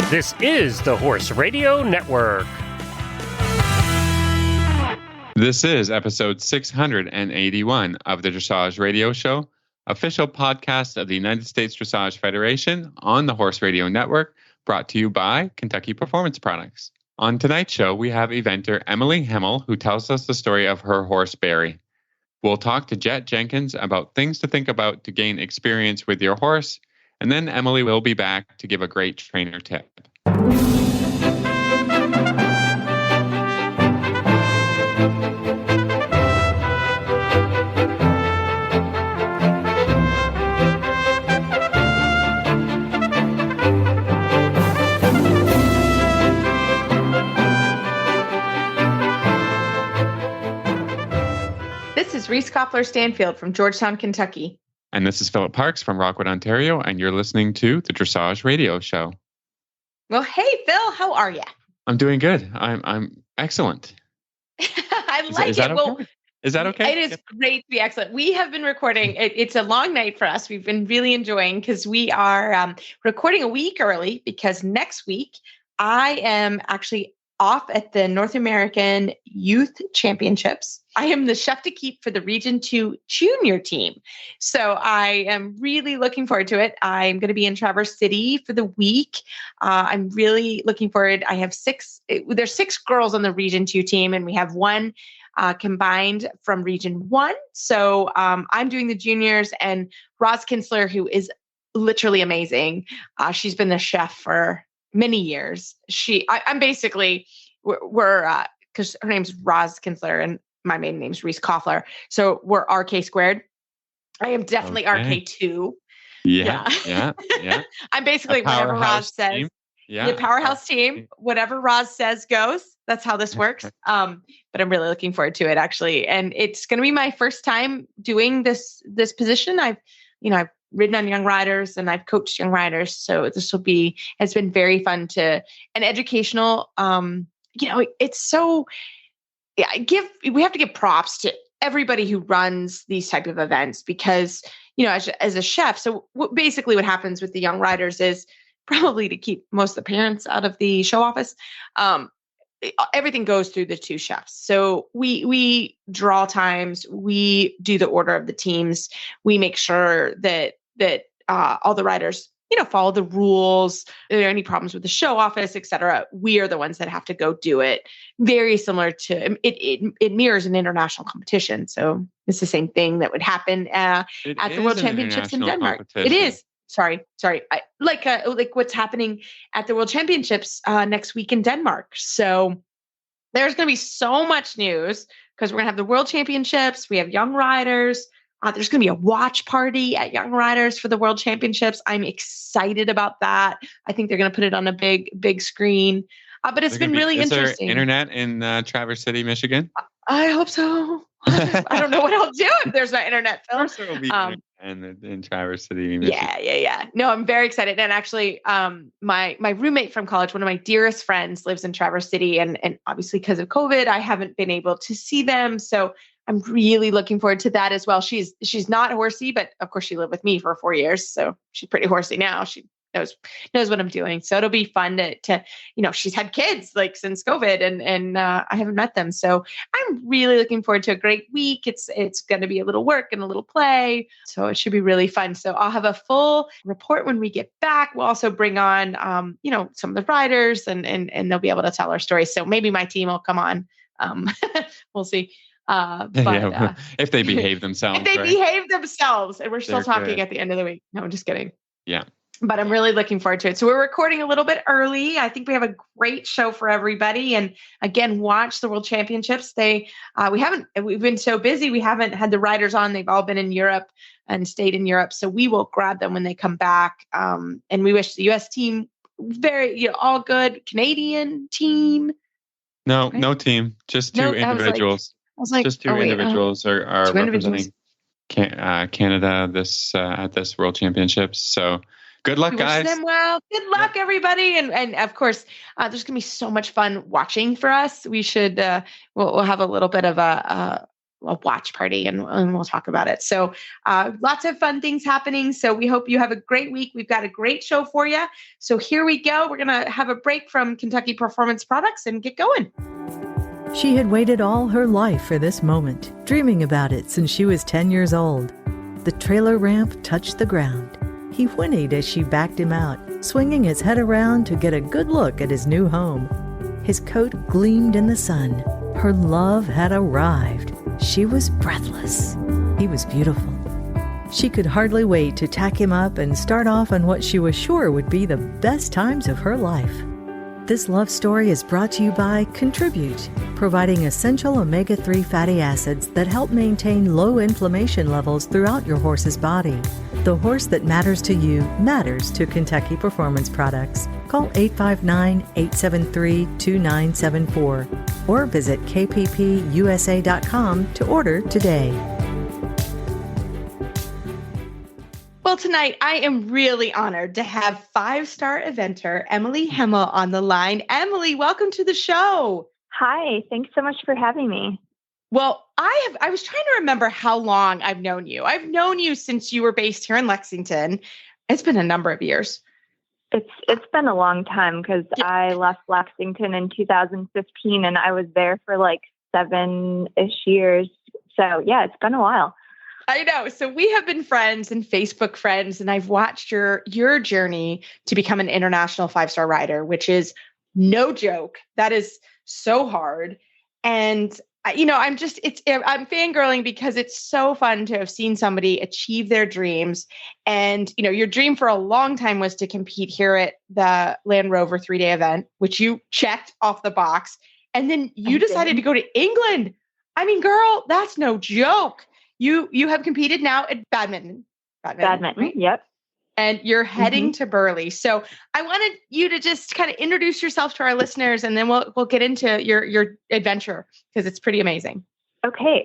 This is the Horse Radio Network. This is episode 681 of the Dressage Radio Show, official podcast of the United States Dressage Federation on the Horse Radio Network, brought to you by Kentucky Performance Products. On tonight's show, we have eventer Emily Hamel, who tells us the story of her horse, Barry. We'll talk to Jhett Jenkins about things to think about to gain experience with your horse, and then Emily will be back to give a great trainer tip. This is Reese Koffler-Stanfield from Georgetown, Kentucky. And this is Philip Parks from Rockwood, Ontario, and you're listening to the Dressage Radio Show. Well, hey, Phil, how are you? I'm doing good. I'm excellent. I like is it. That okay? Well, is that okay? It is great to be excellent. We have been recording. It's a long night for us. We've been really enjoying because we are recording a week early because next week I am actually off at the North American Youth Championships. I am the chef de keep for the Region 2 junior team. So I am really looking forward to it. I'm going to be in Traverse City for the week. I'm really looking forward. I have there's 6 girls on the Region 2 team, and we have one combined from Region 1. So I'm doing the juniors, and Roz Kinsler, who is literally amazing. She's been the chef for many years. I'm basically, we're because her name's Roz Kinsler and my maiden name's Reese Koffler. So we're RK squared. I am definitely RK2. Yeah. I'm basically whatever Roz says. Team. Yeah. The powerhouse team, whatever Roz says goes. That's how this works. But I'm really looking forward to it actually. And it's going to be my first time doing this position. I've ridden on young riders and I've coached young riders. So it's been very fun and educational. It's so, we have to give props to everybody who runs these type of events because, as a chef, so basically what happens with the young riders is probably to keep most of the parents out of the show office. Everything goes through the 2 chefs. So we draw times, we do the order of the teams. We make sure that all the riders, follow the rules. If there are any problems with the show office, et cetera, we are the ones that have to go do it. Very similar to it mirrors an international competition. So it's the same thing that would happen at the World Championships in Denmark. It is. Sorry. Like what's happening at the World Championships next week in Denmark. So there's going to be so much news because we're going to have the World Championships. We have young riders. There's going to be a watch party at Young Riders for the World Championships. I'm excited about that. I think they're going to put it on a big screen. But it's been really interesting. Is there internet in Traverse City, Michigan? I hope so. I don't know what I'll do if there's no internet, Phil. Of course there will be internet in Traverse City, Michigan. Yeah. No, I'm very excited. And actually, my roommate from college, one of my dearest friends, lives in Traverse City. And obviously because of COVID, I haven't been able to see them. So I'm really looking forward to that as well. She's not horsey, but of course she lived with me for 4 years. So she's pretty horsey now. She knows what I'm doing. So it'll be fun to she's had kids like since COVID and I haven't met them. So I'm really looking forward to a great week. It's going to be a little work and a little play. So it should be really fun. So I'll have a full report when we get back. We'll also bring on, some of the riders and they'll be able to tell our stories. So maybe my team will come on. We'll see. If they behave themselves. Behave themselves. And we're still talking at the end of the week. No, I'm just kidding. Yeah. But I'm really looking forward to it. So we're recording a little bit early. I think we have a great show for everybody. And again, watch the World Championships. We've been so busy. We haven't had the riders on. They've all been in Europe and stayed in Europe. So we will grab them when they come back. And we wish the U.S. team all good. Canadian team. No, right? No team. Just 2 individuals. Just 2 individuals are representing Canada at this World Championships. So good luck, guys. Wish them well. Good luck, everybody. And of course, there's going to be so much fun watching for us. We should, we'll have a little bit of a watch party, and we'll talk about it. So lots of fun things happening. So we hope you have a great week. We've got a great show for you. So here we go. We're going to have a break from Kentucky Performance Products and get going. She had waited all her life for this moment, dreaming about it since she was 10 years old. The trailer ramp touched the ground. He whinnied as she backed him out, swinging his head around to get a good look at his new home. His coat gleamed in the sun. Her love had arrived. She was breathless. He was beautiful. She could hardly wait to tack him up and start off on what she was sure would be the best times of her life. This love story is brought to you by Contribute, providing essential omega-3 fatty acids that help maintain low inflammation levels throughout your horse's body. The horse that matters to you matters to Kentucky Performance Products. Call 859-873-2974 or visit kppusa.com to order today. Well, tonight I am really honored to have 5-star eventer Emily Hamel on the line. Emily, welcome to the show. Hi, thanks so much for having me. Well, I was trying to remember how long I've known you. I've known you since you were based here in Lexington. It's been a number of years. It's been a long time because I left Lexington in 2015 and I was there for like 7-ish years. So yeah, it's been a while. I know. So we have been friends and Facebook friends, and I've watched your journey to become an international 5-star rider, which is no joke. That is so hard. And I'm fangirling because it's so fun to have seen somebody achieve their dreams. And, your dream for a long time was to compete here at the Land Rover 3-day event, which you checked off the box. And then you decided to go to England. I mean, girl, that's no joke. You have competed now at badminton. Badminton, right? Yep. And you're heading to Burley. So I wanted you to just kind of introduce yourself to our listeners, and then we'll get into your adventure because it's pretty amazing. Okay.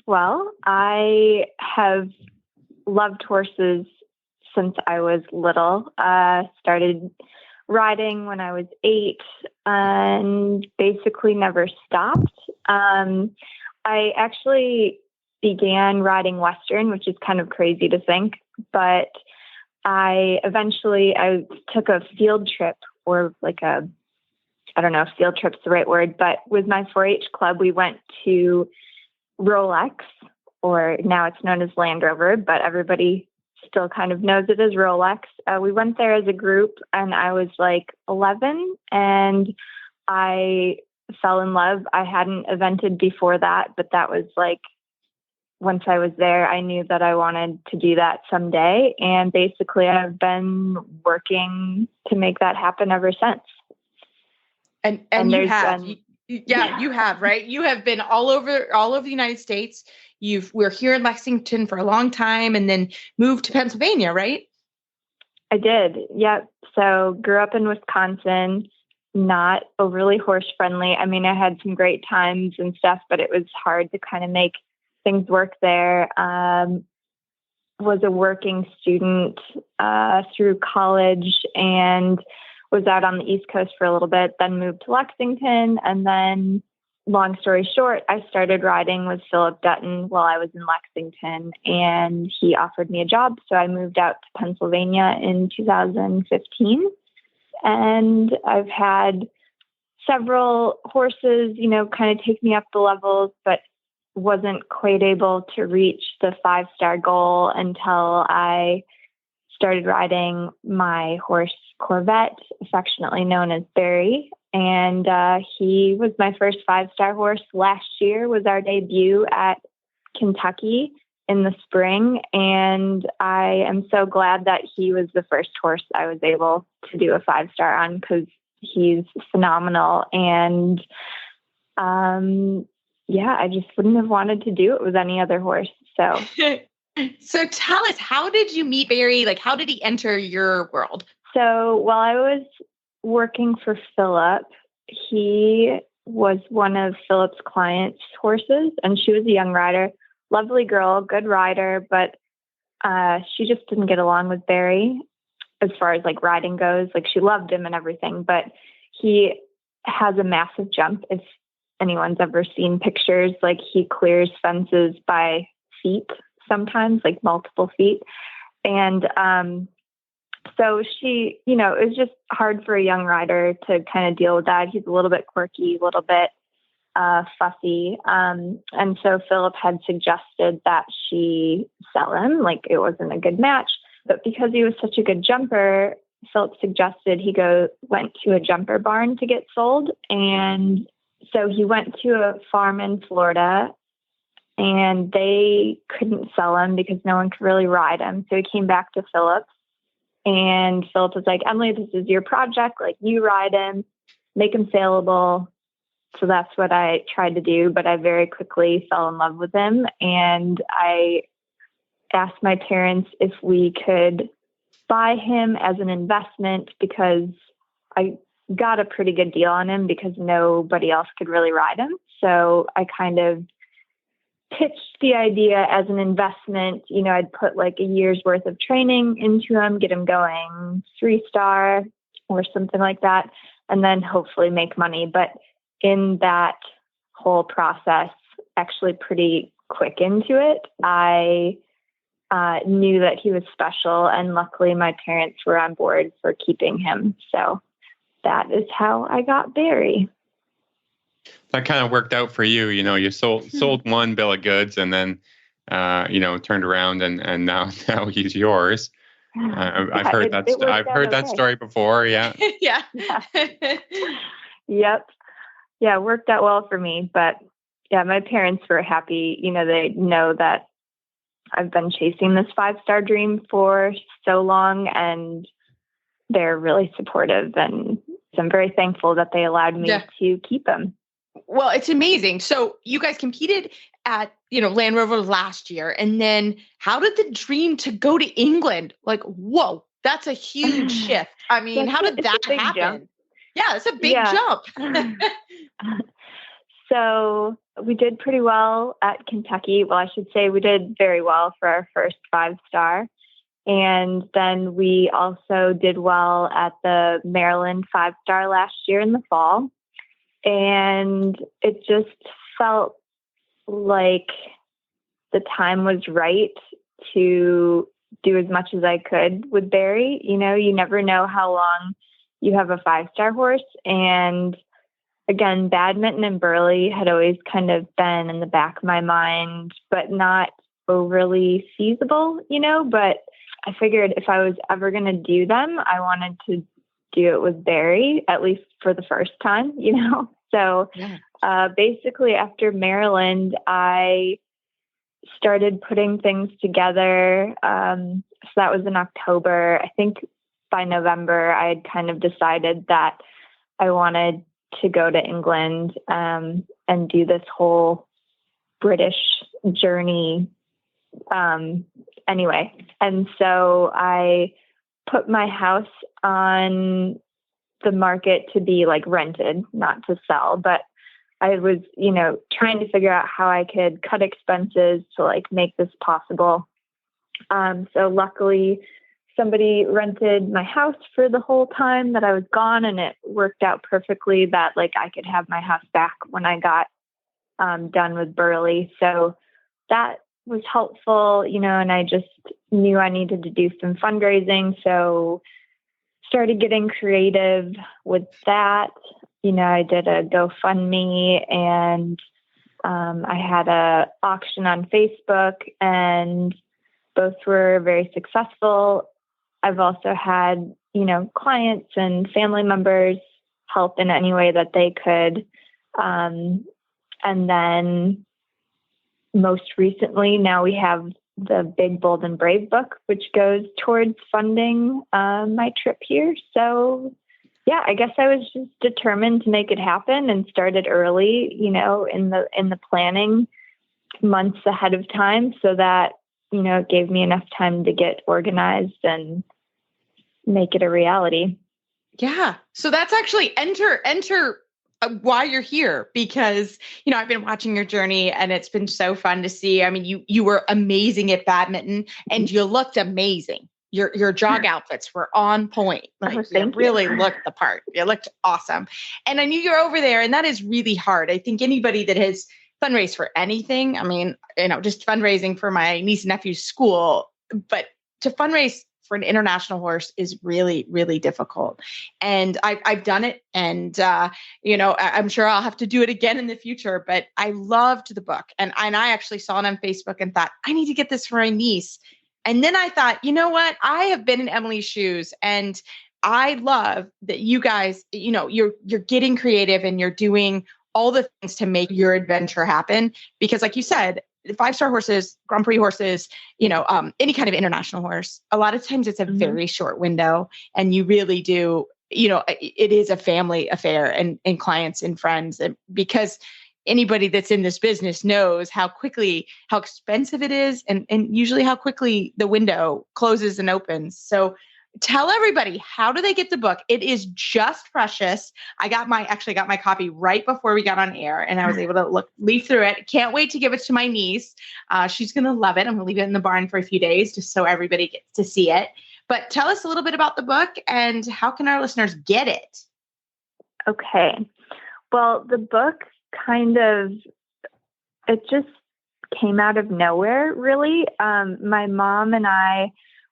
Well, I have loved horses since I was little. Started riding when I was 8 and basically never stopped. I actually began riding Western, which is kind of crazy to think, but I took a field trip, or I don't know if field trip's the right word, but with my 4-H club, we went to Rolex, or now it's known as Land Rover, but everybody still kind of knows it as Rolex. We went there as a group and I was like 11 and I fell in love. I hadn't evented before that, but that was like, once I was there, I knew that I wanted to do that someday. And basically I've been working to make that happen ever since. And you have, you have, right? You have been all over the United States. We're here in Lexington for a long time and then moved to Pennsylvania, right? I did. Yep. So grew up in Wisconsin, not overly horse friendly. I mean, I had some great times and stuff, but it was hard to kind of make things work there. Was a working student through college and was out on the East Coast for a little bit, then moved to Lexington. And then, long story short, I started riding with Philip Dutton while I was in Lexington, and he offered me a job. So I moved out to Pennsylvania in 2015. And I've had several horses, kind of take me up the levels, but wasn't quite able to reach the 5-star goal until I started riding my horse Corvette, affectionately known as Barry. And he was my first 5-star horse. Last year was our debut at Kentucky in the spring. And I am so glad that he was the first horse I was able to do a 5-star on because he's phenomenal. And I just wouldn't have wanted to do it with any other horse. So tell us, how did you meet Barry? Like, how did he enter your world? So while I was working for Philip, he was one of Philip's clients' horses, and she was a young rider, lovely girl, good rider, but she just didn't get along with Barry as far as like riding goes. Like, she loved him and everything, but he has a massive jump. If anyone's ever seen pictures, like he clears fences by feet sometimes, like multiple feet. And so she, it was just hard for a young rider to kind of deal with that. He's a little bit quirky, a little bit fussy. And so Philip had suggested that she sell him, like it wasn't a good match. But because he was such a good jumper, Philip suggested he went to a jumper barn to get sold. And so he went to a farm in Florida, and they couldn't sell him because no one could really ride him. So he came back to Philip, and Philip was like, Emily, this is your project. Like, you ride him, make him saleable. So that's what I tried to do. But I very quickly fell in love with him. And I asked my parents if we could buy him as an investment, because I got a pretty good deal on him because nobody else could really ride him. So I kind of pitched the idea as an investment. I'd put like a year's worth of training into him, get him going 3-star or something like that, and then hopefully make money. But in that whole process, actually pretty quick into it, I knew that he was special, and luckily my parents were on board for keeping him. So that is how I got Barry. That kind of worked out for you. You sold one bill of goods, and then turned around and now he's yours. I've heard that story before. Yeah. Yeah. Yep. Yeah, it worked out well for me. But yeah, my parents were happy. They know that I've been chasing this 5-star dream for so long, and they're really supportive. And I'm very thankful that they allowed me to keep him. Well, it's amazing. So you guys competed at, Land Rover last year. And then how did the dream to go to England? Like, whoa, that's a huge shift. I mean, how did that happen? Jump. Yeah, it's a big jump. So we did pretty well at Kentucky. Well, I should say we did very well for our first 5-star. And then we also did well at the Maryland 5-star last year in the fall. And it just felt like the time was right to do as much as I could with Barry. You never know how long you have a 5-star horse. And again, badminton and Burley had always kind of been in the back of my mind, but not overly feasible, but I figured if I was ever going to do them, I wanted to do it with Barry, at least for the first time, So basically after Maryland, I started putting things together. So that was in October. I think by November, I had kind of decided that I wanted to go to England and do this whole British journey anyway. And so I put my house on the market to be like rented, not to sell, but I was, trying to figure out how I could cut expenses to like make this possible. So luckily somebody rented my house for the whole time that I was gone, and it worked out perfectly that like I could have my house back when I got done with Burley. So that was helpful, and I just knew I needed to do some fundraising. So started getting creative with that. I did a GoFundMe, and I had a auction on Facebook, and both were very successful. I've also had, clients and family members help in any way that they could. And then most recently, now we have the Big, Bold, and Brave book, which goes towards funding my trip here. So yeah, I guess I was just determined to make it happen and started early, in the planning months ahead of time, so that, it gave me enough time to get organized and make it a reality. Yeah. So that's actually enter why you're here, because, I've been watching your journey and it's been so fun to see. I mean, you were amazing at badminton and you looked amazing. Your jog outfits were on point. Like you really looked the part. You looked awesome. And I knew you were over there, and that is really hard. I think anybody that has fundraised for anything, I mean, just fundraising for my niece and nephew's school, but to fundraise for an international horse is really, really difficult. And I've done it. And, I'm sure I'll have to do it again in the future, but I loved the book. And I actually saw it on Facebook and thought, I need to get this for my niece. And then I thought, you know what? I have been in Emily's shoes, and I love that you guys, you're getting creative and you're doing all the things to make your adventure happen. Because like you said, 5-star horses, Grand Prix horses, any kind of international horse, a lot of times it's a very short window, and you really do, it is a family affair and clients and friends. And because anybody that's in this business knows how expensive it is, and usually how quickly the window closes and opens. So tell everybody, how do they get the book? It is just precious. I got my copy right before we got on air, and I was able to leaf through it. Can't wait to give it to my niece. She's going to love it. I'm going to leave it in the barn for a few days just so everybody gets to see it. But tell us a little bit about the book, and how can our listeners get it? Okay. Well, the book it just came out of nowhere, really. My mom and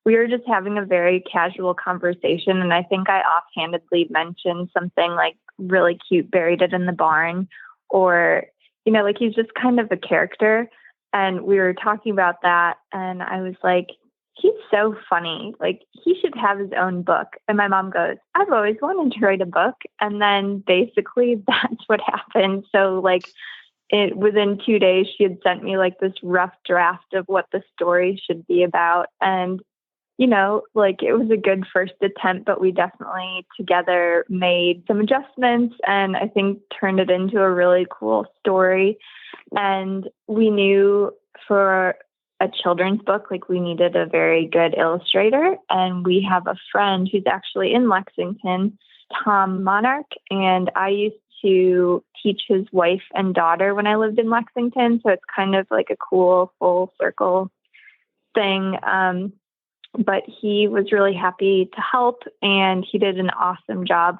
we were just having a very casual conversation, and I think I offhandedly mentioned something like really cute, buried it in the barn, or, like he's just kind of a character. And we were talking about that, and I was like, he's so funny. Like, he should have his own book. And my mom goes, I've always wanted to write a book. And then basically that's what happened. So within 2 days, she had sent me this rough draft of what the story should be about. And, it was a good first attempt, but we definitely together made some adjustments and I think turned it into a really cool story. And we knew for a children's book, we needed a very good illustrator. And we have a friend who's actually in Lexington, Tom Monarch. And I used to teach his wife and daughter when I lived in Lexington. So it's kind of like a cool full circle thing. But he was really happy to help, and he did an awesome job.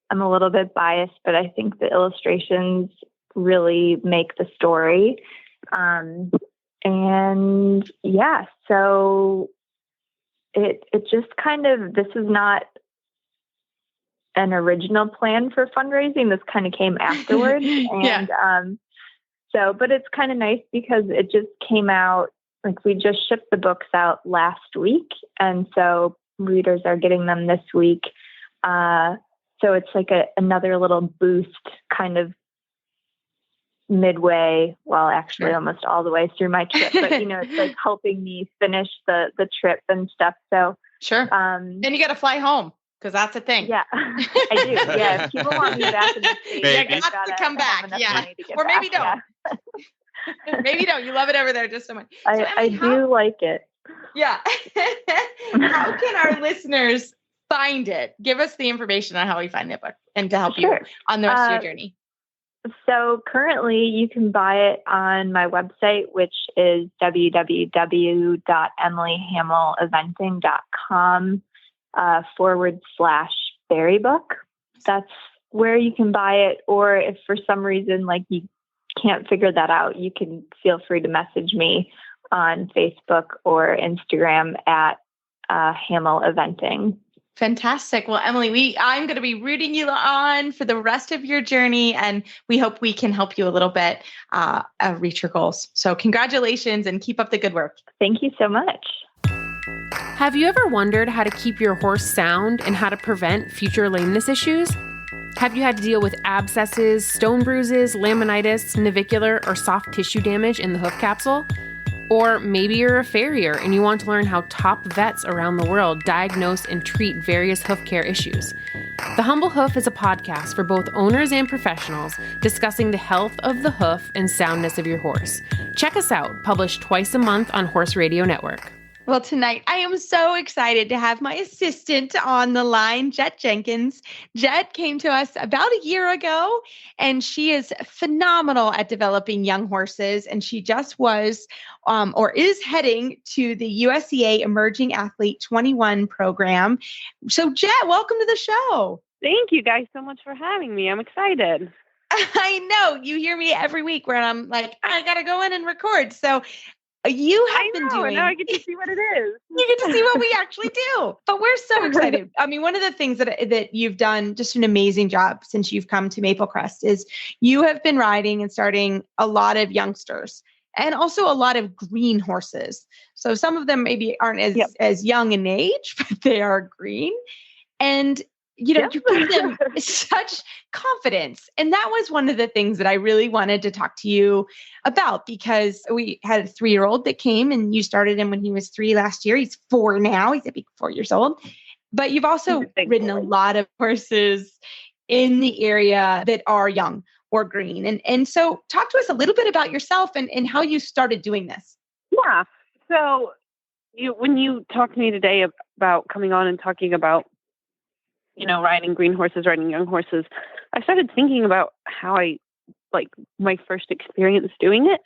I'm a little bit biased, but I think the illustrations really make the story. And yeah, so it just this is not an original plan for fundraising. This kind of came afterwards. And but it's kind of nice because it just came out, we just shipped the books out last week. And so readers are getting them this week. So it's another little boost kind of midway, actually almost all the way through my trip, but it's helping me finish the trip and stuff. So sure. Then you got to fly home, because that's a thing. Yeah, I do. Yeah, if people want me back in the States, you got to come back. Yeah, or maybe don't. Yeah. Maybe don't. You love it over there just so much. So, I do like it. Yeah. How can our listeners find it? Give us the information on how we find the book and to help you on the rest of your journey. So currently you can buy it on my website, which is www.emilyhameleventing.com /berrybook. That's where you can buy it. Or if for some reason, you can't figure that out, you can feel free to message me on Facebook or Instagram at Hamel Eventing. Fantastic. Well, Emily, I'm going to be rooting you on for the rest of your journey, and we hope we can help you a little bit reach your goals. So congratulations and keep up the good work. Thank you so much. Have you ever wondered how to keep your horse sound and how to prevent future lameness issues? Have you had to deal with abscesses, stone bruises, laminitis, navicular, or soft tissue damage in the hoof capsule? Or maybe you're a farrier and you want to learn how top vets around the world diagnose and treat various hoof care issues. The Humble Hoof is a podcast for both owners and professionals discussing the health of the hoof and soundness of your horse. Check us out, published twice a month on Horse Radio Network. Well, tonight I am so excited to have my assistant on the line, Jhett Jenkins. Jhett came to us about a year ago, and she is phenomenal at developing young horses. And she just was or is heading to the USEA Emerging Athlete 21 program. So, Jhett, welcome to the show. Thank you guys so much for having me. I'm excited. I know you hear me every week where I'm like, I got to go in and record. So you have been doing. Now I get to see what it is. You get to see what we actually do. But we're so excited. I mean, one of the things that you've done just an amazing job since you've come to Maple Crest is you have been riding and starting a lot of youngsters and also a lot of green horses. So some of them maybe aren't as young in age, but they are green. And you give them such confidence. And that was one of the things that I really wanted to talk to you about, because we had a 3-year-old that came and you started him when he was 3 last year. He's 4 now. He's a big 4 years old. But you've also ridden a lot of horses in the area that are young or green. And so talk to us a little bit about yourself and how you started doing this. Yeah. So when you talked to me today about coming on and talking about riding green horses, riding young horses, I started thinking about how my first experience doing it.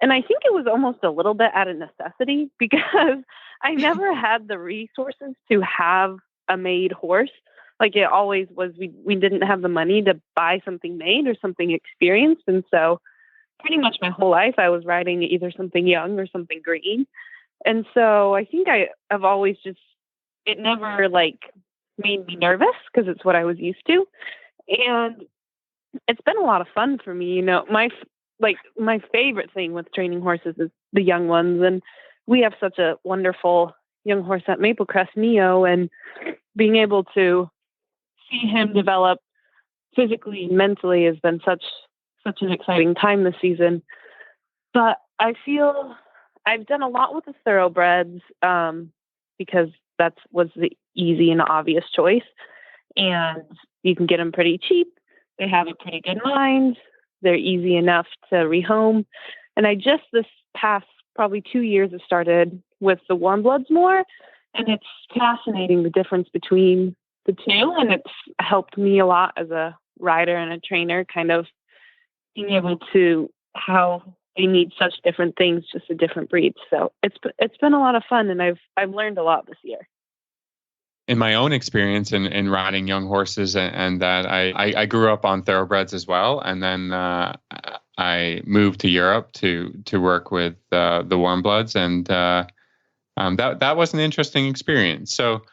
And I think it was almost a little bit out of necessity because I never had the resources to have a made horse. Like it always was, we didn't have the money to buy something made or something experienced. And so pretty much my whole life I was riding either something young or something green. And so I think I've always it never made me nervous because it's what I was used to. And it's been a lot of fun for me. My favorite thing with training horses is the young ones. And we have such a wonderful young horse at Maple Crest, Neo, and being able to see him develop physically and mentally has been such an exciting time this season. But I feel I've done a lot with the thoroughbreds because was the easy and obvious choice. And you can get them pretty cheap. They have a pretty good mind. They're easy enough to rehome. And I just this past probably 2 years have started with the warm bloods more. And it's fascinating the difference between the two. And it's helped me a lot as a rider and a trainer, kind of being able to how they need such different things, just a different breed. So it's been a lot of fun, and I've learned a lot this year. In my own experience in riding young horses, and that I grew up on thoroughbreds as well, and then I moved to Europe to work with the warm bloods, and that was an interesting experience. So,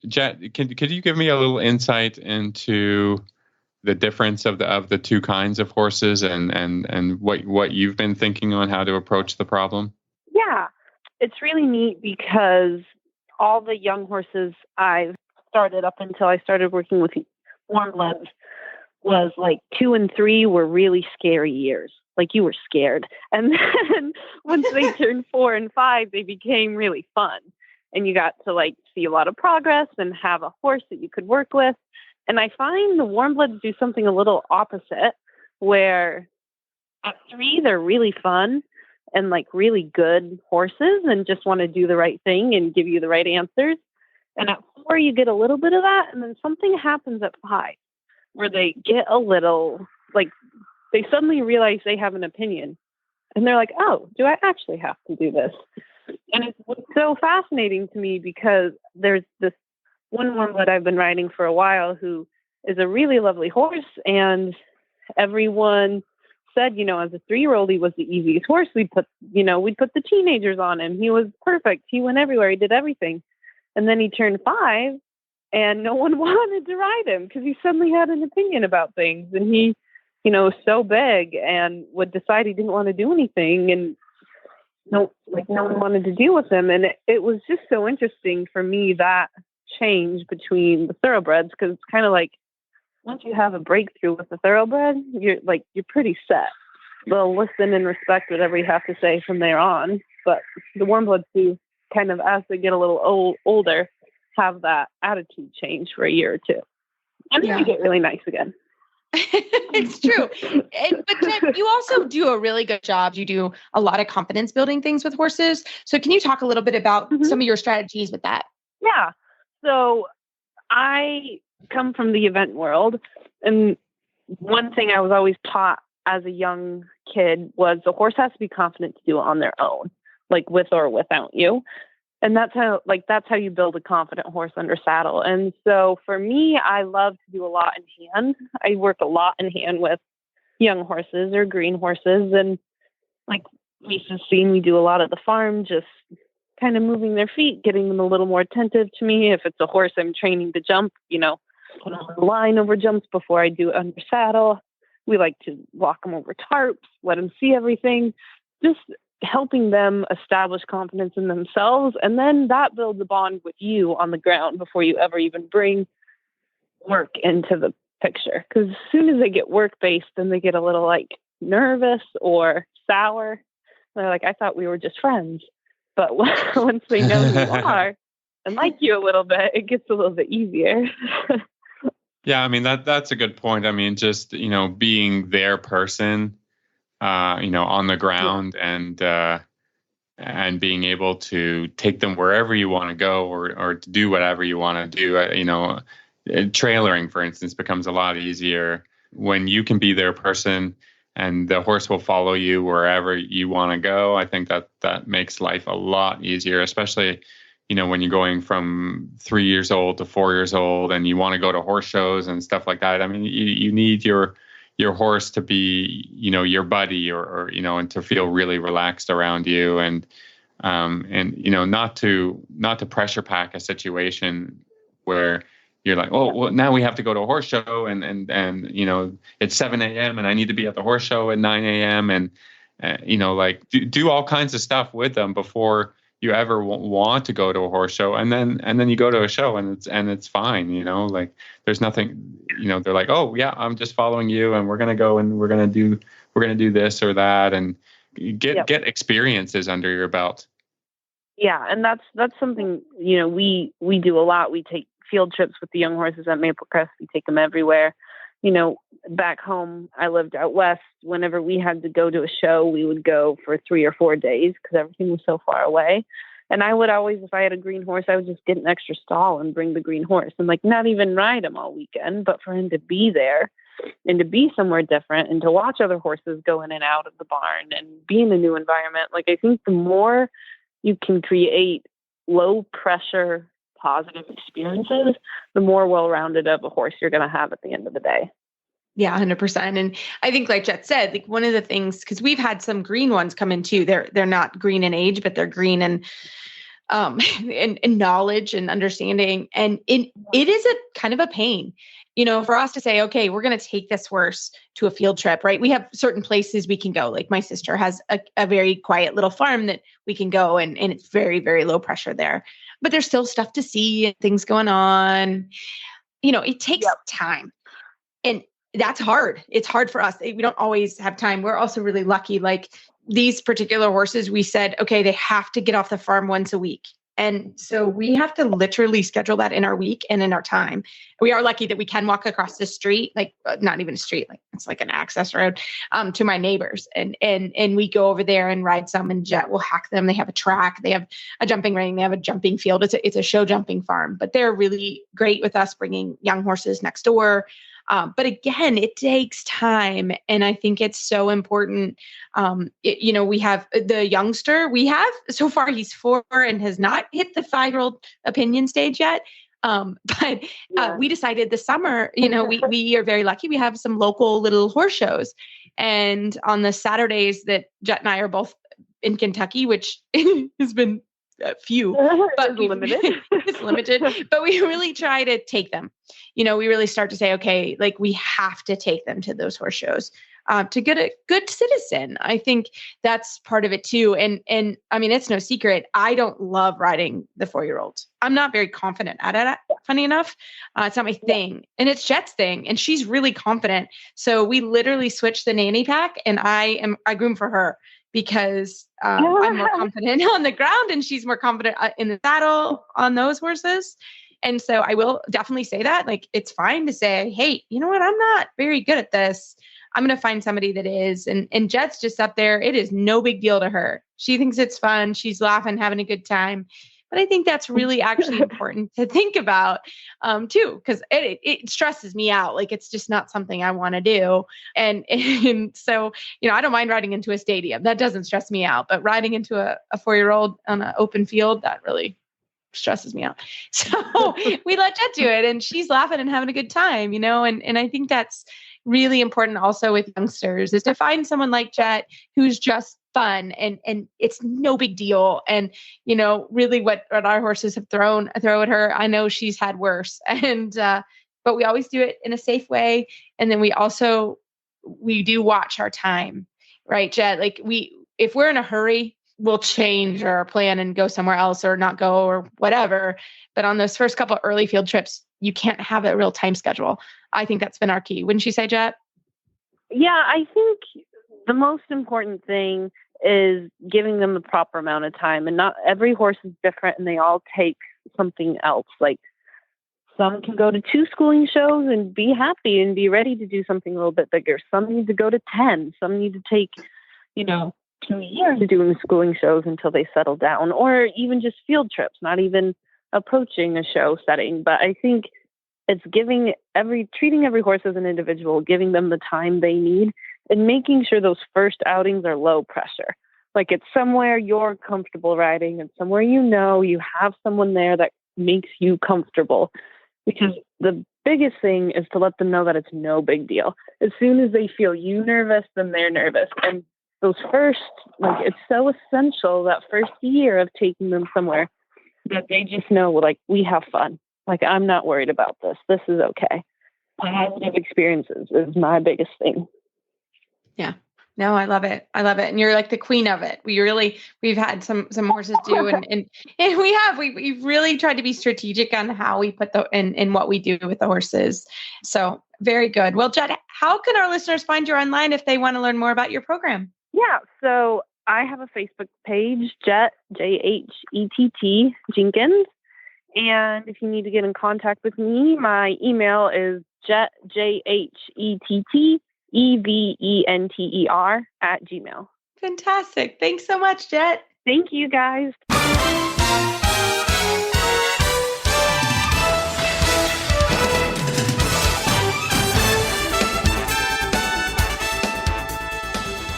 Jhett, could you give me a little insight into the difference of the two kinds of horses and what you've been thinking on how to approach the problem? Yeah, it's really neat because all the young horses I've started up until I started working with warm bloods was 2 and 3 were really scary years. You were scared. And then once they turned 4 and 5, they became really fun. And you got to see a lot of progress and have a horse that you could work with. And I find the warm bloods do something a little opposite, where at 3, they're really fun and really good horses and just want to do the right thing and give you the right answers. And at 4, you get a little bit of that. And then something happens at 5 where they get a little, they suddenly realize they have an opinion. And they're like, oh, do I actually have to do this? And it's so fascinating to me because there's this one warm blood I've been riding for a while who is a really lovely horse. And everyone said, as a 3-year-old, he was the easiest horse. We'd put the teenagers on him. He was perfect. He went everywhere. He did everything. And then he turned 5 and no one wanted to ride him because he suddenly had an opinion about things. And he, was so big and would decide he didn't want to do anything. And no one wanted to deal with him. And it was just so interesting for me, that change between the thoroughbreds, because it's kind of once you have a breakthrough with the thoroughbred, you're pretty set. They'll listen and respect whatever you have to say from there on. But the warm bloods do kind of, as they get a little older, have that attitude change for a year or two. And then you get really nice again. It's true. But Jhett, you also do a really good job. You do a lot of confidence building things with horses. So can you talk a little bit about some of your strategies with that? Yeah. So I come from the event world, and one thing I was always taught as a young kid was the horse has to be confident to do it on their own, like with or without you. And that's how you build a confident horse under saddle. And so for me, I love to do a lot in hand. I work a lot in hand with young horses or green horses. And like Lisa's seen, we do a lot at the farm, just kind of moving their feet, getting them a little more attentive to me. If it's a horse I'm training to jump, put on the line over jumps before I do it under saddle. We like to walk them over tarps, let them see everything, just helping them establish confidence in themselves. And then that builds a bond with you on the ground before you ever even bring work into the picture. Because as soon as they get work-based, then they get a little nervous or sour. They're like, I thought we were just friends. But once they know who you are and like you a little bit, it gets a little bit easier. Yeah, I mean, that's a good point. I mean, just, being their person, on the ground and being able to take them wherever you want to go or to do whatever you want to do. Trailering, for instance, becomes a lot easier when you can be their person and the horse will follow you wherever you want to go. I think that makes life a lot easier, especially, when you're going from 3 years old to 4 years old and you want to go to horse shows and stuff like that. I mean, you need your horse to be, your buddy or and to feel really relaxed around you and not to pressure pack a situation where you're like, oh, well, now we have to go to a horse show and it's 7 a.m. and I need to be at the horse show at 9 a.m. and, do all kinds of stuff with them before you ever want to go to a horse show. And then you go to a show and it's fine, there's nothing, they're like, oh yeah, I'm just following you and we're going to go and we're going to do this or that and get experiences under your belt. Yeah. And that's something, we do a lot. We take field trips with the young horses at Maple Crest. We take them everywhere. Back home, I lived out west. Whenever we had to go to a show, we would go for 3 or 4 days because everything was so far away. And I would always, if I had a green horse, I would just get an extra stall and bring the green horse and not even ride him all weekend, but for him to be there and to be somewhere different and to watch other horses go in and out of the barn and be in a new environment. I think the more you can create low pressure, positive experiences, the more well-rounded of a horse you're going to have at the end of the day. Yeah, 100%. And I think like Jhett said, one of the things, because we've had some green ones come in too, they're not green in age, but they're green in knowledge and understanding. And it is a kind of a pain, for us to say, okay, we're going to take this horse to a field trip, right? We have certain places we can go. Like my sister has a very quiet little farm that we can go and it's very, very low pressure there. But there's still stuff to see and things going on. It takes time. And that's hard. It's hard for us. We don't always have time. We're also really lucky. Like these particular horses, we said, okay, they have to get off the farm once a week. And so we have to literally schedule that in our week and in our time. We are lucky that we can walk across the street, not even a street, it's like an access road to my neighbors. And we go over there and ride some, and Jhett will hack them. They have a track, they have a jumping ring, they have a jumping field. It's a show jumping farm, but they're really great with us bringing young horses next door. But again, it takes time. And I think it's so important. We have the youngster so far he's 4 and has not hit the 5-year-old opinion stage yet. But we decided this summer, we are very lucky. We have some local little horse shows. And on the Saturdays that Jhett and I are both in Kentucky, which has been few, but it's limited, but we really try to take them. We really start to say, okay, we have to take them to those horse shows to get a good citizen. I think that's part of it too. And I mean, it's no secret, I don't love riding the 4-year-olds. I'm not very confident at it, funny enough. It's not my thing. And it's Jhett's thing. And she's really confident. So we literally switched the nanny pack and I groom for her because I'm more confident on the ground and she's more confident in the saddle on those horses. And so I will definitely say that, like, it's fine to say, hey, you know what? I'm not very good at this. I'm going to find somebody that is. And Jhett's just up there. It is no big deal to her. She thinks it's fun. She's laughing, having a good time. But I think that's really actually important to think about too, because it stresses me out. Like, it's just not something I want to do. And so, I don't mind riding into a stadium. That doesn't stress me out. But riding into a 4-year-old on an open field, that really stresses me out. So we let Jhett do it, and she's laughing and having a good time, and I think that's really important also with youngsters, is to find someone like Jhett who's just fun and it's no big deal. And, really what our horses have throw at her, I know she's had worse. And, but we always do it in a safe way. And then we do watch our time, right, Jhett? Like, if we're in a hurry, we'll change our plan and go somewhere else or not go or whatever. But on those first couple of early field trips, you can't have a real time schedule. I think that's been our key. Wouldn't you say, Jhett? Yeah, I think the most important thing is giving them the proper amount of time. And not every horse is different, and they all take something else. Like, some can go to 2 schooling shows and be happy and be ready to do something a little bit bigger. Some need to go to 10. Some need to take, 2 years of doing schooling shows until they settle down, or even just field trips, not even approaching a show setting. But I think it's treating every horse as an individual, giving them the time they need, and making sure those first outings are low pressure. Like, it's somewhere you're comfortable riding, and somewhere you have someone there that makes you comfortable. Because the biggest thing is to let them know that it's no big deal. As soon as they feel you nervous, then they're nervous. And those first, it's so essential, that first year of taking them somewhere, that they just know, we have fun. Like, I'm not worried about this. This is okay. Positive experiences is my biggest thing. Yeah. No, I love it. I love it. And you're like the queen of it. We've had some horses do, and we've really tried to be strategic on how we put in what we do with the horses. So very good. Well, Jhett, how can our listeners find you online if they want to learn more about your program? Yeah. So I have a Facebook page, Jhett, Jhett Jenkins. And if you need to get in contact with me, my email is Jhett, JHETTEVENTER@gmail.com. Fantastic. Thanks so much, Jhett. Thank you, guys.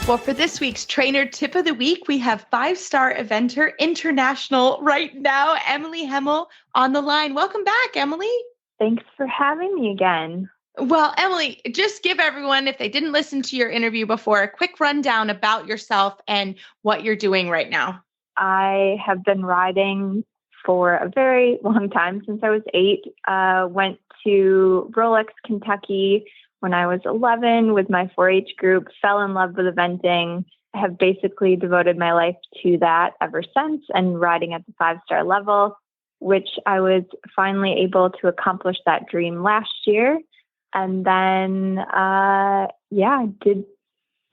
Well, for this week's trainer tip of the week, we have 5-star eventer international right now, Emily Hamel, on the line. Welcome back, Emily. Thanks for having me again. Well, Emily, just give everyone, if they didn't listen to your interview before, a quick rundown about yourself and what you're doing right now. I have been riding for a very long time, since I was 8. Went to Rolex, Kentucky when I was 11 with my 4-H group, fell in love with eventing. I have basically devoted my life to that ever since, and riding at the 5-star level, which I was finally able to accomplish that dream last year. And then, did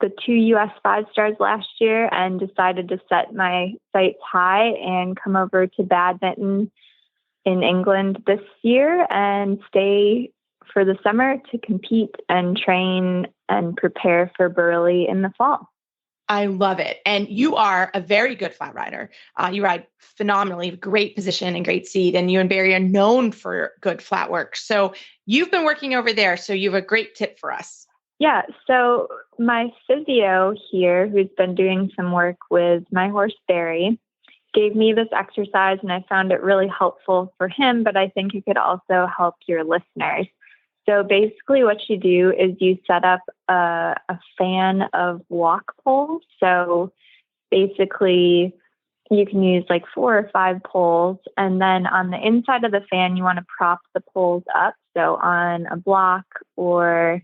the 2 US 5-stars last year and decided to set my sights high and come over to badminton in England this year and stay for the summer to compete and train and prepare for Burley in the fall. I love it. And you are a very good flat rider. You ride phenomenally, great position and great seat. And you and Barry are known for good flat work. So you've been working over there. So you have a great tip for us. Yeah. So my physio here, who's been doing some work with my horse, Barry, gave me this exercise, and I found it really helpful for him, but I think it could also help your listeners. So basically what you do is you set up a fan of walk poles. So basically you can use like 4 or 5 poles, and then on the inside of the fan, you want to prop the poles up. So on a block, or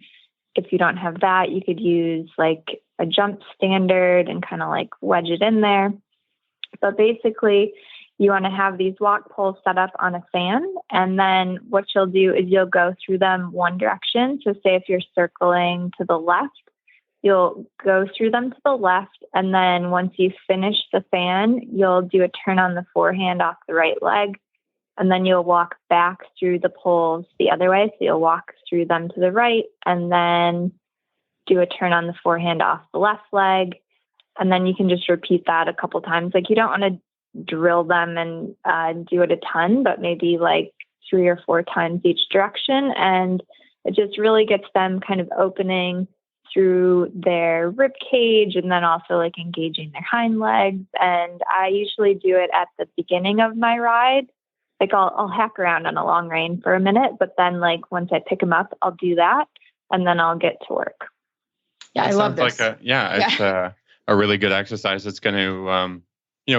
if you don't have that, you could use like a jump standard and kind of like wedge it in there. But basically, you want to have these walk poles set up on a fan, and then what you'll do is you'll go through them one direction. So say if you're circling to the left, you'll go through them to the left, and then once you finish the fan, you'll do a turn on the forehand off the right leg, And then you'll walk back through the poles the other way. So you'll walk through them to the right and then do a turn on the forehand off the left leg. And then you can just repeat that a couple times. Like, you don't want to drill them and do it a ton, but maybe like 3 or 4 times each direction. And it just really gets them kind of opening through their rib cage and then also like engaging their hind legs. And I usually do it at the beginning of my ride. Like I'll hack around on a long rein for a minute, but then like once I pick them up, I'll do that and then I'll get to work. Yeah, I love this. It's a really good exercise. It's going to,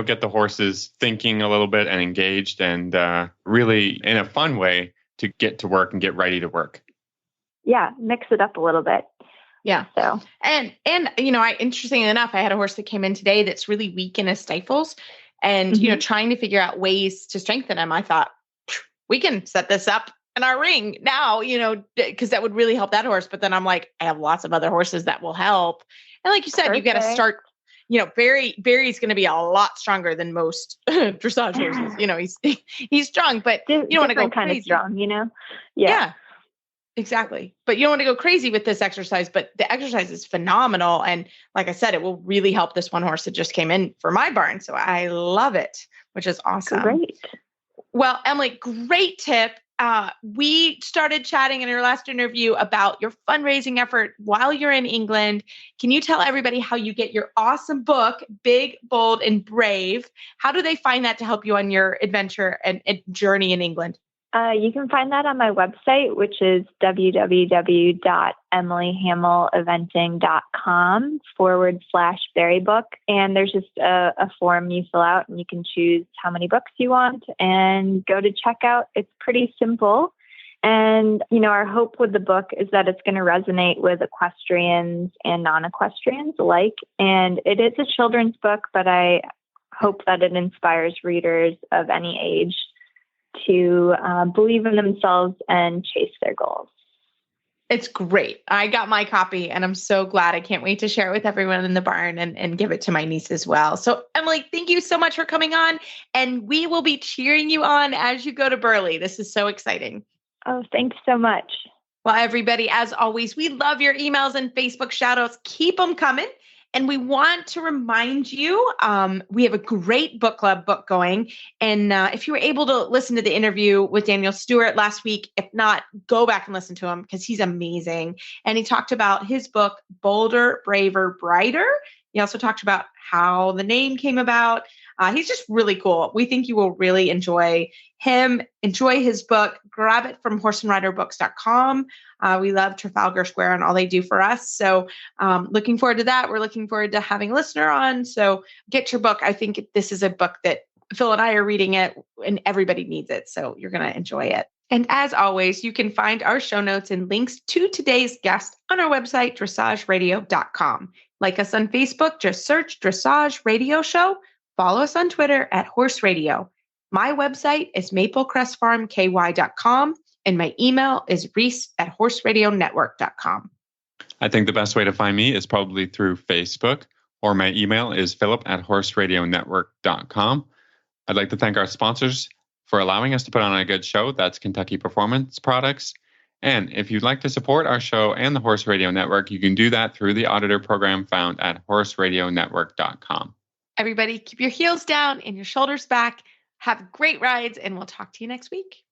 get the horses thinking a little bit and engaged and really in a fun way to get to work and get ready to work. Yeah, mix it up a little bit. Yeah. So, and interestingly enough, I had a horse that came in today that's really weak in his stifles. And, trying to figure out ways to strengthen him, I thought, we can set this up in our ring now, because that would really help that horse. But then I'm like, I have lots of other horses that will help. And like you said, you got to start, Barry's going to be a lot stronger than most dressage horses. He's strong, but you don't want to go kind crazy. Of strong, Yeah. Exactly. But you don't want to go crazy with this exercise, but the exercise is phenomenal. And like I said, it will really help this one horse that just came in for my barn. So I love it, which is awesome. Great. Well, Emily, great tip. We started chatting in our last interview about your fundraising effort while you're in England. Can you tell everybody how you get your awesome book, Big, Bold, and Brave? How do they find that to help you on your adventure and journey in England? You can find that on my website, which is www.emilyhameleventing.com/berrybook. And there's just a form you fill out and you can choose how many books you want and go to checkout. It's pretty simple. And, our hope with the book is that it's going to resonate with equestrians and non-equestrians alike. And it is a children's book, but I hope that it inspires readers of any age to believe in themselves and chase their goals. It's great. I got my copy and I'm so glad. I can't wait to share it with everyone in the barn and give it to my niece as well. So Emily, thank you so much for coming on, and we will be cheering you on as you go to Burley. This is so exciting. Oh, thanks so much. Well, everybody, as always, we love your emails and Facebook shout outs. Keep them coming. And we want to remind you, we have a great book club book going. And if you were able to listen to the interview with Daniel Stewart last week, if not, go back and listen to him because he's amazing. And he talked about his book, Bolder, Braver, Brighter. He also talked about how the name came about. He's just really cool. We think you will really enjoy him, enjoy his book. Grab it from horseandriderbooks.com. We love Trafalgar Square and all they do for us. So looking forward to that. We're looking forward to having a listener on. So get your book. I think this is a book that Phil and I are reading it and everybody needs it. So you're going to enjoy it. And as always, you can find our show notes and links to today's guest on our website, dressageradio.com. Like us on Facebook, just search Dressage Radio Show. Follow us on Twitter at Horse Radio. My website is maplecrestfarmky.com and my email is reese@horseradionetwork.com. I think the best way to find me is probably through Facebook, or my email is philip@horseradionetwork.com. I'd like to thank our sponsors for allowing us to put on a good show. That's Kentucky Performance Products. And if you'd like to support our show and the Horse Radio Network, you can do that through the auditor program found at horseradionetwork.com. Everybody, keep your heels down and your shoulders back. Have great rides, and we'll talk to you next week.